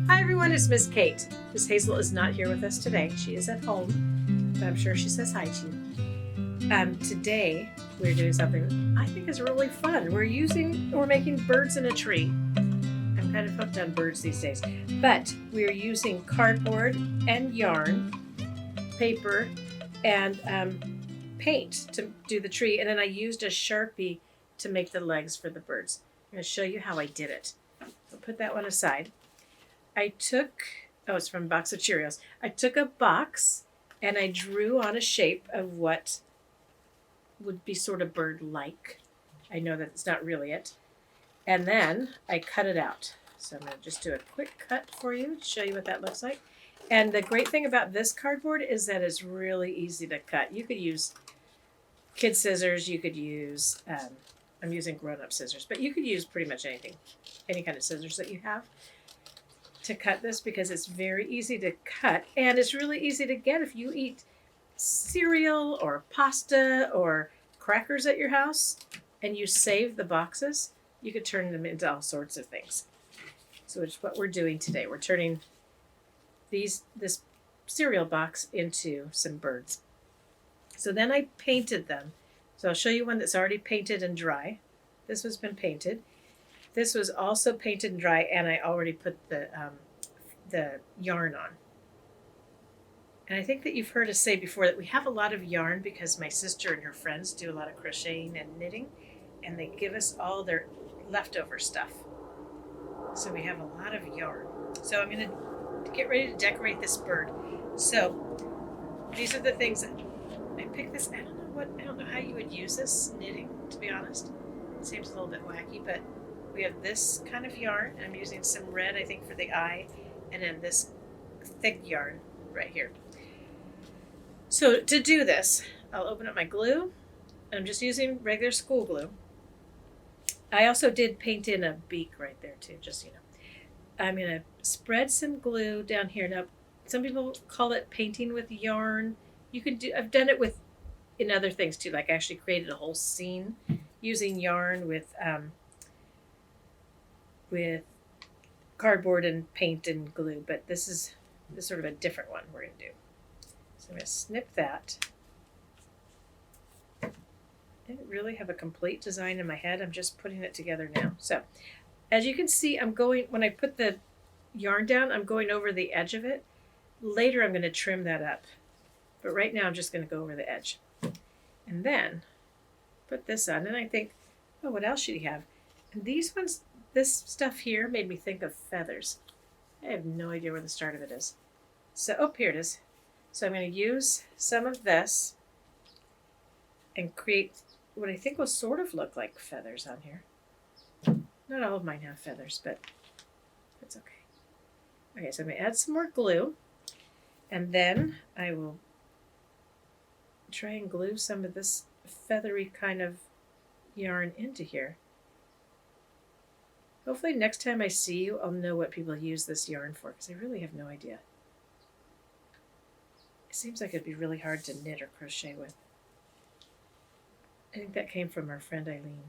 Hi everyone, it's Miss Kate. Miss Hazel is not here with us today. She is at home, but I'm sure she says hi to you. Today we're doing something I think is really fun. We're making birds in a tree. I'm kind of hooked on birds these days. But we're using cardboard and yarn, paper, and paint to do the tree. And then I used a Sharpie to make the legs for the birds. I'm going to show you how I did it. So put that one aside. It's from a box of Cheerios. I took a box and I drew on a shape of what would be sort of bird-like. I know that it's not really it. And then I cut it out. So I'm going to just do a quick cut for you to show you what that looks like. And the great thing about this cardboard is that it's really easy to cut. You could use kid scissors. You could use, I'm using grown-up scissors, but you could use pretty much anything, any kind of scissors that you have to cut this, because it's very easy to cut and it's really easy to get if you eat cereal or pasta or crackers at your house and you save the boxes. You could turn them into all sorts of things. So it's what we're doing today. We're turning this cereal box into some birds. So then I painted them. So I'll show you one that's already painted and dry. This has been painted. This was also painted and dry, and I already put the yarn on. And I think that you've heard us say before that we have a lot of yarn because my sister and her friends do a lot of crocheting and knitting, and they give us all their leftover stuff. So we have a lot of yarn. So I'm going to get ready to decorate this bird. So these are the things that I picked this. I don't know how you would use this knitting, to be honest. It seems a little bit wacky, but we have this kind of yarn. I'm using some red, I think, for the eye, and then this thick yarn right here. So to do this, I'll open up my glue. I'm just using regular school glue. I also did paint in a beak right there too, just so you know. I'm going to spread some glue down here. Now, some people call it painting with yarn. I've done it in other things too, like I actually created a whole scene using yarn with cardboard and paint and glue, but this is sort of a different one we're going to do. So I'm going to snip that. I didn't really have a complete design in my head. I'm just putting it together now. So as you can see, when I put the yarn down, I'm going over the edge of it. Later I'm going to trim that up. But right now I'm just going to go over the edge. And then put this on, and I think, oh, what else should you have? And these ones, this stuff here made me think of feathers. I have no idea where the start of it is. So, here it is. So I'm going to use some of this and create what I think will sort of look like feathers on here. Not all of mine have feathers, but that's okay. Okay, so I'm going to add some more glue, and then I will try and glue some of this feathery kind of yarn into here. Hopefully next time I see you, I'll know what people use this yarn for, because I really have no idea. It seems like it'd be really hard to knit or crochet with. I think that came from our friend Eileen.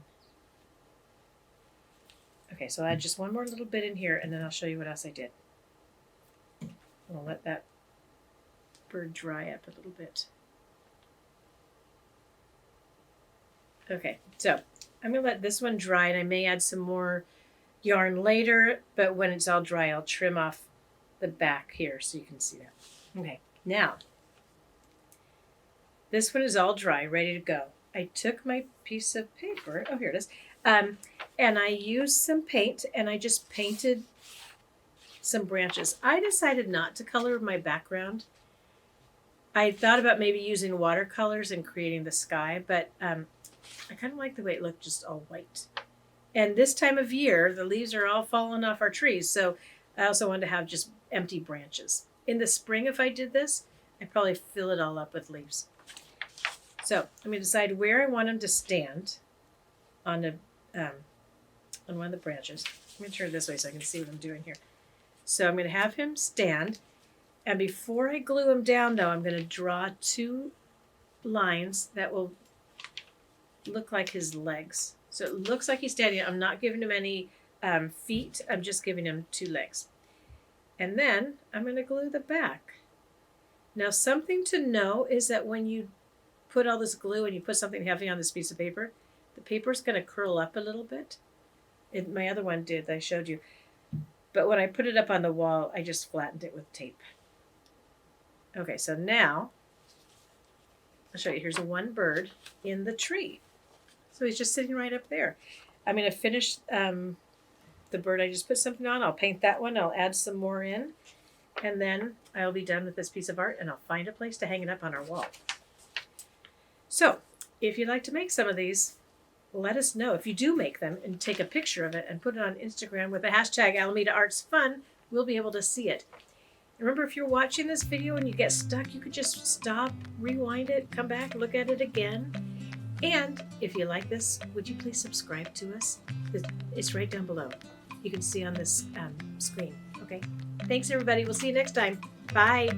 Okay, so I'll add just one more little bit in here, and then I'll show you what else I did. I'll let that bird dry up a little bit. Okay, so I'm going to let this one dry, and I may add some more yarn later, but when it's all dry, I'll trim off the back here so you can see that. Okay, now, this one is all dry, ready to go. I took my piece of paper, oh, here it is, and I used some paint, and I just painted some branches. I decided not to color my background. I thought about maybe using watercolors and creating the sky, but I kind of like the way it looked just all white. And this time of year, the leaves are all falling off our trees, so I also wanted to have just empty branches. In the spring, if I did this, I'd probably fill it all up with leaves. So I'm going to decide where I want him to stand on one of the branches. Let me turn it this way so I can see what I'm doing here. So I'm going to have him stand, and before I glue him down, though, I'm going to draw 2 lines that will look like his legs. So it looks like he's standing. I'm not giving him any feet. I'm just giving him 2 legs. And then I'm going to glue the back. Now, something to know is that when you put all this glue and you put something heavy on this piece of paper, the paper is going to curl up a little bit. My other one did, that I showed you. But when I put it up on the wall, I just flattened it with tape. Okay, so now I'll show you. Here's one bird in the tree. So he's just sitting right up there. I'm going to finish the bird I just put something on. I'll paint that one. I'll add some more in. And then I'll be done with this piece of art, and I'll find a place to hang it up on our wall. So if you'd like to make some of these, let us know. If you do make them and take a picture of it and put it on Instagram with the hashtag Alameda Arts Fun, we'll be able to see it. Remember, if you're watching this video and you get stuck, you could just stop, rewind it, come back, look at it again. And if you like this, would you please subscribe to us? It's right down below. You can see on this screen. Okay. Thanks, everybody. We'll see you next time. Bye.